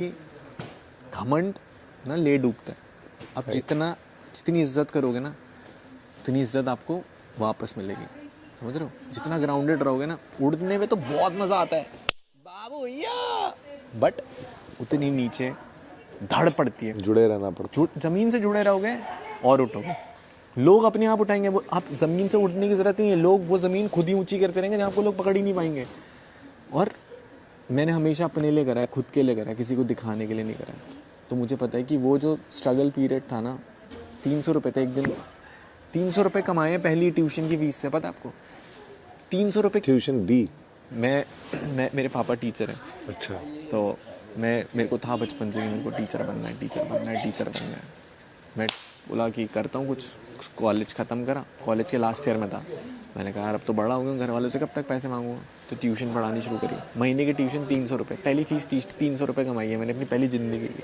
घमंड ना ले डूबता है। आप जितनी इज्जत करोगे ना, उतनी इज्जत आपको वापस मिलेगी, समझ रहे हो? जितना ग्राउंडेड रहोगे ना, उड़ने में तो बहुत मज़ा आता है बाबू भैया, बट उतनी नीचे धड़ पड़ती है, जुड़े रहना पड़ता है। ज़मीन से जुड़े रहोगे और उठोगे। लोग अपने आप उठाएंगे, वो आप ज़मीन से उठने की ज़रूरत नहीं है, लोग वो ज़मीन खुद ही ऊंची करते रहेंगे जहाँ आपको लोग पकड़ ही नहीं पाएंगे। और मैंने हमेशा अपने लिए करा है, खुद के लिए करा है, किसी को दिखाने के लिए नहीं करा है। तो मुझे पता है कि वो जो स्ट्रगल पीरियड था ना, 300 रुपये थे एक दिन, 300 रुपये कमाए पहली ट्यूशन की फीस से, पता है आपको? 300 रुपये ट्यूशन दी? मैं मेरे पापा टीचर हैं। अच्छा। तो मेरे को था बचपन से कि मेरे को टीचर बनना है। मैं बोला कि करता हूँ कुछ। कॉलेज ख़त्म करा, कॉलेज के लास्ट ईयर में था। मैंने कहा यार अब तो बड़ा हो गया, घर वालों से कब तक पैसे मांगूंगा, तो ट्यूशन पढ़ानी शुरू करी। महीने की ट्यूशन 300 रुपये, पहली फीस 300 रुपये कमाई है मैंने अपनी पहली ज़िंदगी की,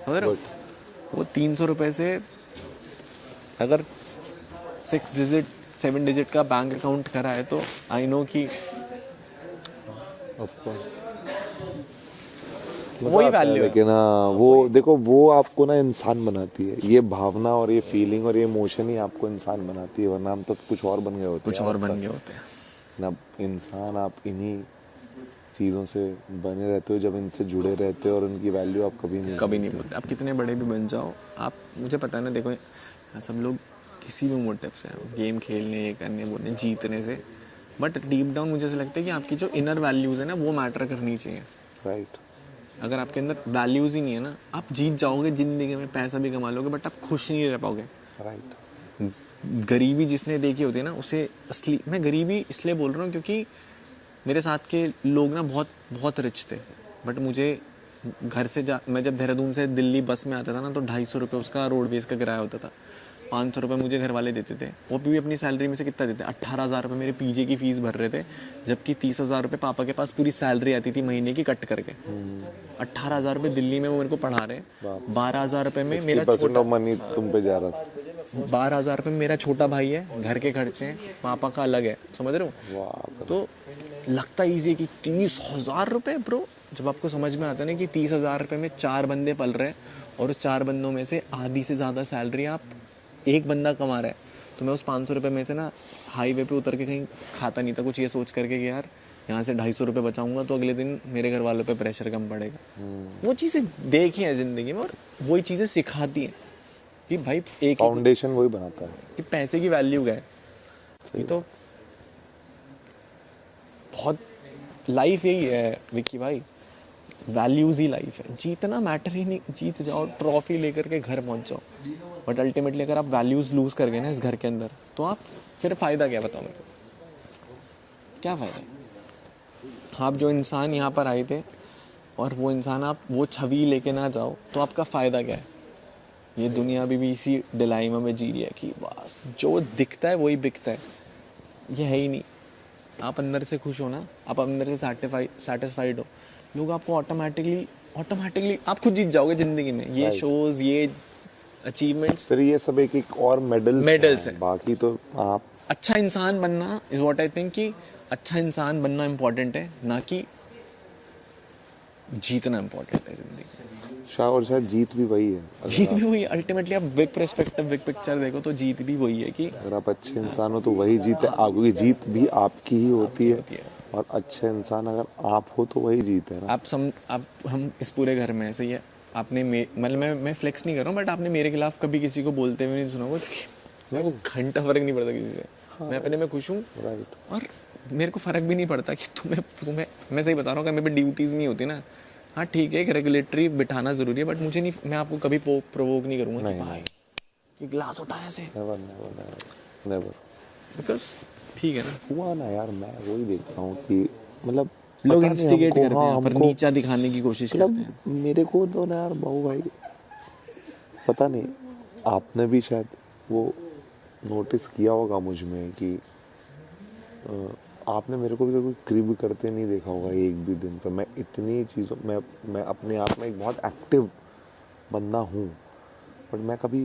समझ रहे हो? वो 300 रुपये से अगर 7 डिजिट का बैंक अकाउंट करा है तो आई नो कि ऑफ कोर्स वही वैल्यू है। लेकिन वो देखो, वो आपको ना इंसान बनाती है, ये भावना और ये फीलिंग और ये इमोशन ही आपको इंसान बनाती है, वरना हम तो कुछ और बन गए होते हैं ना। इंसान आप इन्हीं चीज़ों से बने रहते हो, जब इनसे जुड़े रहते हो, और उनकी वैल्यू आप कभी नहीं बोलते। आप कितने बड़े भी बन जाओ, आप, मुझे पता है ना, देखो सब लोग किसी भी मोटिव से हैं, गेम खेलने, ये करने, बोलने, जीतने से, बट डीप डाउन मुझे ऐसा लगता है कि आपकी जो इनर वैल्यूज़ है ना, वो मैटर करनी चाहिए। राइट। अगर आपके अंदर वैल्यूज़ ही नहीं है ना, आप जीत जाओगे ज़िंदगी में, पैसा भी कमा लोगे, बट आप खुश नहीं रह पाओगे। राइट। गरीबी जिसने देखी होती है ना, उसे असली, मैं गरीबी इसलिए बोल रहा हूँ क्योंकि मेरे साथ के लोग ना बहुत बहुत रिच थे, बट मुझे घर से मैं जब देहरादून से दिल्ली बस में आता था ना, तो 250 रुपये उसका रोडवेज का किराया होता था। 500 रुपये मुझे घर वाले देते थे, वो भी अपनी सैलरी में से कितना देते? 18,000 रुपये मेरे पीजे की फ़ीस भर रहे थे, जबकि 30,000 रुपये पापा के पास पूरी सैलरी आती थी महीने की कट करके। 18,000 रुपये दिल्ली में वो मेरे को पढ़ा रहे, 12,000 रुपये में मेरा छोटा मनी तुम पे जा रहा था। 12,000 रुपये में मेरा छोटा भाई है, घर के खर्चे हैं, पापा का अलग है, समझ रहे हो? तो लगता ईजी है कि 30,000 रुपये ब्रो, जब आपको समझ में आता है ना कि 30,000 रुपये में 4 बंदे पल रहे हैं, और 4 बंदों में से आधी से ज़्यादा सैलरी आप एक बंदा कमा रहा है, तो मैं उस 500 रुपये में से ना हाईवे पे उतर के कहीं खाता नहीं था, कुछ ये सोच करके कि यार यहाँ से 250 रुपये बचाऊंगा तो अगले दिन मेरे घर वालों पे प्रेशर कम पड़ेगा। वो चीज़ें देखी हैं ज़िंदगी में, और वही चीज़ें सिखाती हैं कि भाई एक फाउंडेशन वही बनाता है कि पैसे की वैल्यू क्या है। ये तो बहुत, लाइफ यही है विक्की भाई, वैल्यूज़ ही लाइफ है। जीतना मैटर ही नहीं, जीत जाओ, ट्रॉफी लेकर के घर पहुंच जाओ, बट अल्टीमेटली अगर आप वैल्यूज़ लूज़ कर गए ना इस घर के अंदर, तो आप फिर फ़ायदा क्या, बताओ मेरे को, क्या फ़ायदा है? आप जो इंसान यहाँ पर आए थे, और वो इंसान आप वो छवि लेके ना जाओ, तो आपका फ़ायदा क्या है? ये दुनिया अभी भी इसी डिलाइमा में जी रही है कि बस जो दिखता है वही बिकता है। ये है ही नहीं। आप अंदर से खुश हो ना, आप अंदर से सेटिस्फाइड हो, लोग आपको ऑटोमेटिकली आप खुद जीत जाओगे ज़िंदगी में। ये शोज़, ये अचीवमेंट्स, फिर ये सब एक और मेडल्स हैं। बाकी तो आप अच्छा इंसान बनना इज़ व्हाट आई थिंक, कि अच्छा इंसान बनना इम्पोर्टेंट है, ना कि जीतना इम्पोर्टेंट है ज़िंदगी में। शायद जीत भी वही है। जीत भी वही है अल्टीमेटली। आप बिग पर्सपेक्टिव, बिग पिक्चर देखो तो जीत भी वही है कि अगर आप अच्छे इंसान हो तो वही जीत है, क्योंकि जीत भी आपकी ही होती है, और अच्छे इंसान अगर आप हो तो वही जीत है ना। हम इस पूरे घर में ऐसे ही है। आपने मतलब मैं फ्लेक्स नहीं कर रहा हूँ, बट आपने मेरे खिलाफ कभी किसी को बोलते हुए नहीं सुना होगा, क्योंकि मेरे को घंटा फ़र्क नहीं पड़ता किसी से। मैं अपने में खुश हूँ, और मेरे को फ़र्क भी नहीं पड़ता कि तुम्हें मैं सही बता रहा हूँ, अगर मेरे पे ड्यूटीज़ नहीं होती ना, हाँ ठीक है, एक रेगुलेटरी बिठाना ज़रूरी है, बट मुझे नहीं, मैं आपको कभी प्रोवोक नहीं करूँगा कि भाई ये ग्लास उठाया ऐसे, नेवर, बिकॉज ठीक है ना, हुआ ना यार। मैं वही देखता हूँ कि मतलब लोग इंस्टिगेट करते हैं, पर नीचा दिखाने की कोशिश करते हैं। मेरे को तो ना यार बाबू भाई, पता नहीं, आपने भी शायद वो नोटिस किया होगा मुझ में कि आपने मेरे को भी कभी क्रिब करते नहीं देखा होगा एक भी दिन पर। मैं इतनी चीज़ों मैं अपने आप में एक बहुत एक्टिव बंदा हूँ, बट मैं कभी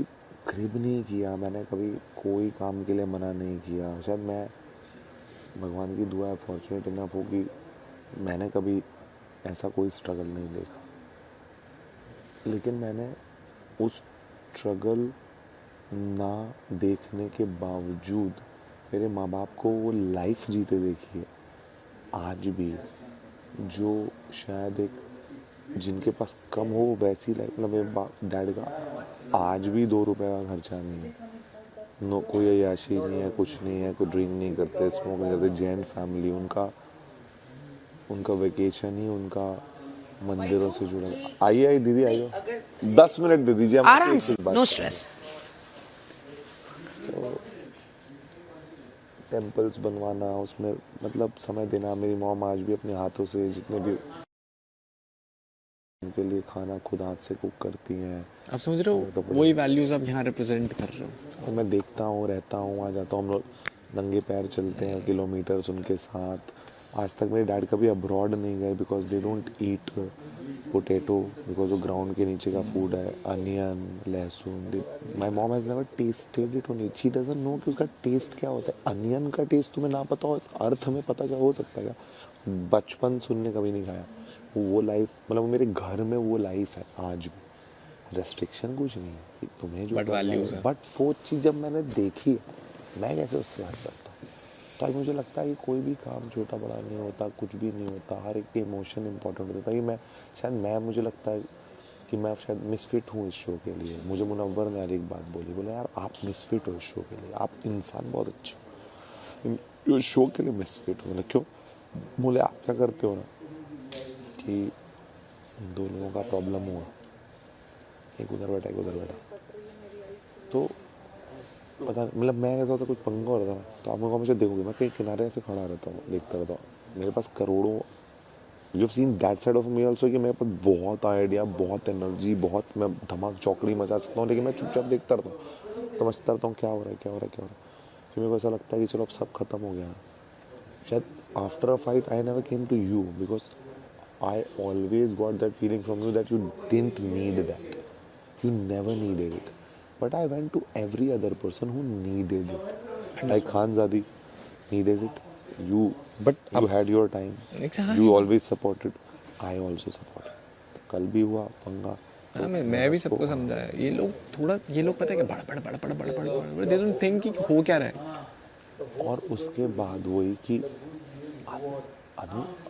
क्रिब नहीं किया, मैंने कभी कोई काम के लिए मना नहीं किया। शायद मैं, भगवान की दुआ है, फॉर्चुनेट इनफ हो कि मैंने कभी ऐसा कोई स्ट्रगल नहीं देखा। लेकिन मैंने उस स्ट्रगल ना देखने के बावजूद मेरे माँ बाप को वो लाइफ जीते देखी है आज भी, जो शायद एक जिनके पास कम हो वैसी लाइफ। मतलब मेरे डैड का आज भी 2 रुपए का खर्चा नहीं है, नो कोई अय्याशी नहीं है, कुछ नहीं है, कोई ड्रिंक नहीं करते, स्मोक नहीं करते, जैन फैमिली, उनका वेकेशन ही उनका मंदिरों से जुड़ा। आइए आइए दीदी आइए, 10 मिनट दे दीजिए आराम से, नो स्ट्रेस। टेम्पल्स बनवाना, उसमें मतलब समय देना। मेरी मॉम आज भी अपने हाथों से जितने भी उनके लिए खाना खुद हाथ से कुक करती हैं। आप समझ रहे हो, वही वैल्यूज आप यहाँ रिप्रेजेंट कर रहे हो। और मैं देखता हूँ, रहता हूँ, आ जाता हूँ। हम लोग नंगे पैर चलते हैं किलोमीटर्स उनके साथ। आज तक मेरे डैड कभी अब्रॉड नहीं गए because they don't eat potato, because वो ग्राउंड के नीचे का फूड है, अनियन, लहसुन। My mom has never tested it on it, she doesn't know कि उसका टेस्ट क्या होता है। अनियन का टेस्ट तुम्हें ना पता हो, इस अर्थ में पता हो सकता है क्या? बचपन सुनने कभी नहीं खाया। वो लाइफ, मतलब मेरे घर में वो लाइफ है आज भी। रेस्ट्रिक्शन कुछ नहीं है कि तुम्हें जो बट वैल्यूज है। बट वो चीज़ जब मैंने देखी, मैं कैसे उससे हट सकता हूँ? तो आज मुझे लगता है कि कोई भी काम छोटा बड़ा नहीं होता, कुछ भी नहीं होता, हर एक इमोशन इंपॉर्टेंट होता है। कि मुझे लगता है कि मैं शायद मिसफिट हूँ इस शो के लिए। मुझे मुनव्वर ने यार एक बात बोली, बोले यार आप मिसफिट हो इस शो के लिए, आप इंसान बहुत अच्छे हो, इस शो के लिए मिसफिट हो। मतलब क्यों? बोले आप क्या करते हो ना कि 2 लोगों का प्रॉब्लम हुआ, एक उधर बैठा एक उधर बैठा, तो पता नहीं, मतलब मैं कहता था कुछ पंगा हो रहा था, तो आप लोग हमेशा देखोगे मैं कहीं किनारे ऐसे खड़ा रहता हूँ, देखता रहता हूँ। मेरे पास करोड़ों, you have seen that side of me also, कि मेरे पास बहुत आइडिया, बहुत एनर्जी, बहुत मैं धमाक चौकड़ी मचा सकता हूँ, लेकिन मैं चुपचाप देखता रहता हूँ, समझता रहता हूँ क्या हो रहा है क्या हो रहा है क्या हो रहा है। फिर मेरे को ऐसा लगता है कि चलो अब सब खत्म हो गया। शायद after a fight I never came to you because I always got that feeling from you that you didn't need that. You never needed it. But I went to every other person who needed it. Like Khanzadi needed it. You had your time. Exactly. You always supported. I also supported. कल भी हुआ पंगा। हाँ, मैं भी सबको समझाया। ये लोग पता है कि बड़ दे डोंट थिंक कि हो क्या रहा है। और उसके बाद वही कि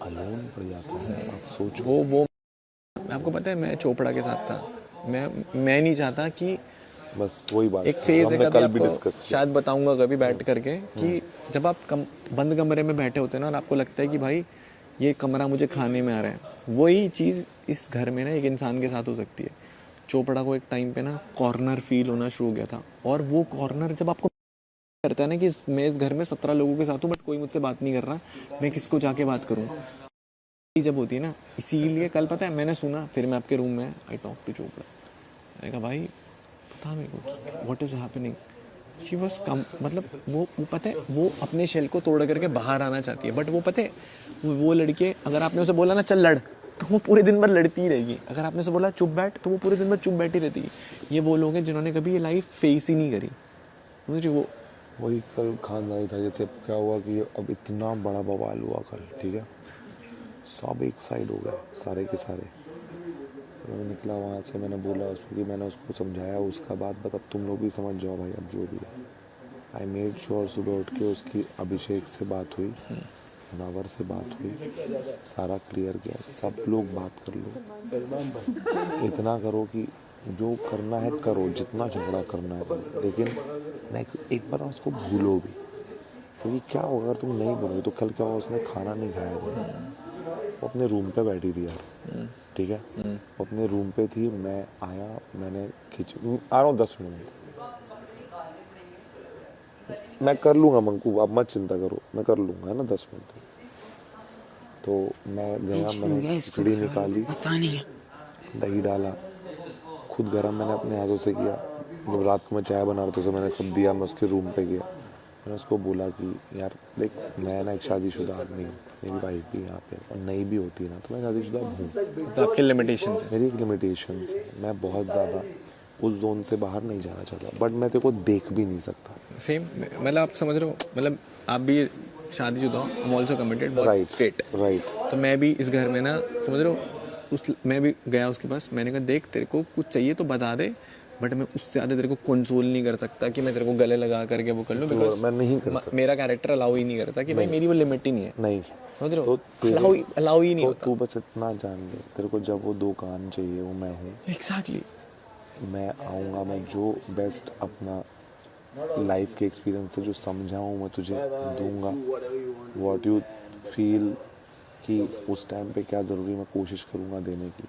अलोन पड़ जाता है। आप सोचो वो आपको पता है, मैं चोपड़ा के साथ था। मैं नहीं चाहता कि बस वही बात एक फेज है, कल भी कभी डिस्कस आपको शायद बताऊंगा कभी बैठ करके, कि जब आप बंद कमरे में बैठे होते हैं ना, और आपको लगता है कि भाई ये कमरा मुझे खाने में आ रहा है, वही चीज़ इस घर में ना एक इंसान के साथ हो सकती है। चोपड़ा को एक टाइम पे ना कॉर्नर फील होना शुरू हो गया था, और वो कॉर्नर जब आपको करता है ना कि मैं इस घर में 17 लोगों के साथ हूँ, बट कोई मुझसे बात नहीं कर रहा, मैं किसको जाके बात करूँ, जब होती है ना। इसीलिए कल पता है मैंने सुना, फिर मैं आपके रूम में आई टॉक टू चोपड़ा, मैंने कहा भाई पता मेरे को what is happening. She was कम, मतलब वो पता है वो अपने शेल को तोड़ करके बाहर आना चाहती है, बट वो पता है वो लड़के, अगर आपने उसे बोला ना चल लड़, तो वो पूरे दिन भर लड़ती ही रहेगी। अगर आपने उसे बोला चुप बैठ, तो वो पूरे दिन भर चुप बैठी रहती है। ये वो लोग हैं जिन्होंने कभी ये लाइफ फेस ही नहीं करी, समझ रहे? वो वही कल खानदानी था। जैसे क्या हुआ कि अब इतना बड़ा बवाल हुआ कल, ठीक है, सब एक साइड हो गए सारे के सारे। तो मैं निकला वहाँ से, मैंने बोला उसको कि मैंने उसको समझाया, उसका बात बता, अब तुम लोग भी समझ जाओ भाई, अब जो भी है। आई मेड श्योर सुबह उठ के उसकी अभिषेक से बात हुई, मुनव्वर से बात हुई, सारा क्लियर किया, सब लोग बात कर लो, इतना करो कि जो करना है करो, जितना झगड़ा करना है करो, लेकिन एक बार उसको भूलो भी, क्योंकि क्या होगा अगर तुम नहीं भूलोगे तो कल क्या होगा, उसने खाना नहीं खाया था, वो अपने रूम पे बैठी थी यार, ठीक है, वो अपने रूम पे थी, मैं आया, मैंने आ रहा हूँ 10 मिनट, मैं कर लूँगा मंकू, आप मत चिंता करो, मैं कर लूँगा, है ना 10 मिनट। तो मैं गया, मैंने खिचड़ी निकाली, दही डाला, खुद गरम मैंने अपने हाथों से किया। जब रात को मैं चाय बना रहा था तो मैंने सब दिया, मैं उसके रूम पे गया, मैंने उसको बोला कि यार देख, मैं ना एक शादीशुदा आदमी हूँ, मेरी वाइफ भी यहाँ पे, और नहीं भी होती ना तो मैं शादीशुदा हूँ, तो आपके लिमिटेशन है, मेरी एक लिमिटेशन है, मैं बहुत ज़्यादा उस जोन से बाहर नहीं जाना चाहता, बट मैं तेरे को देख भी नहीं सकता। सेम, मतलब आप समझ रहे हो, मतलब आप भी शादीशुदा हो, आई एम आल्सो कमिटेड, बहुत स्ट्रेट, राइट। तो मैं भी इस घर में ना, समझ रहे हो, मैं भी गया उसके पास, मैंने कहा देख तेरे को कुछ चाहिए तो बता दे, बट मैं उससे ज़्यादा तेरे को कंसोल नहीं कर सकता कि मैं तेरे को गले लगा करके वो कर लूँ, बिकॉज मैं नहीं कर सकता। मेरा कैरेक्टर अलाउ ही नहीं करता कि भाई मेरी वो लिमिट ही नहीं है, नहीं समझ रहे हो, तो अलाउ ही नहीं तो होता। तू बस इतना जान ले, तेरे को जब वो 2 कान चाहिए वो मैं हूँ, एग्जैक्टली। मैं आऊँगा, मैं जो बेस्ट अपना लाइफ के एक्सपीरियंस से जो समझा हूँ मैं तुझे दूंगा। व्हाट यू फील कि उस टाइम पे क्या ज़रूरी, मैं कोशिश करूँगा देने की।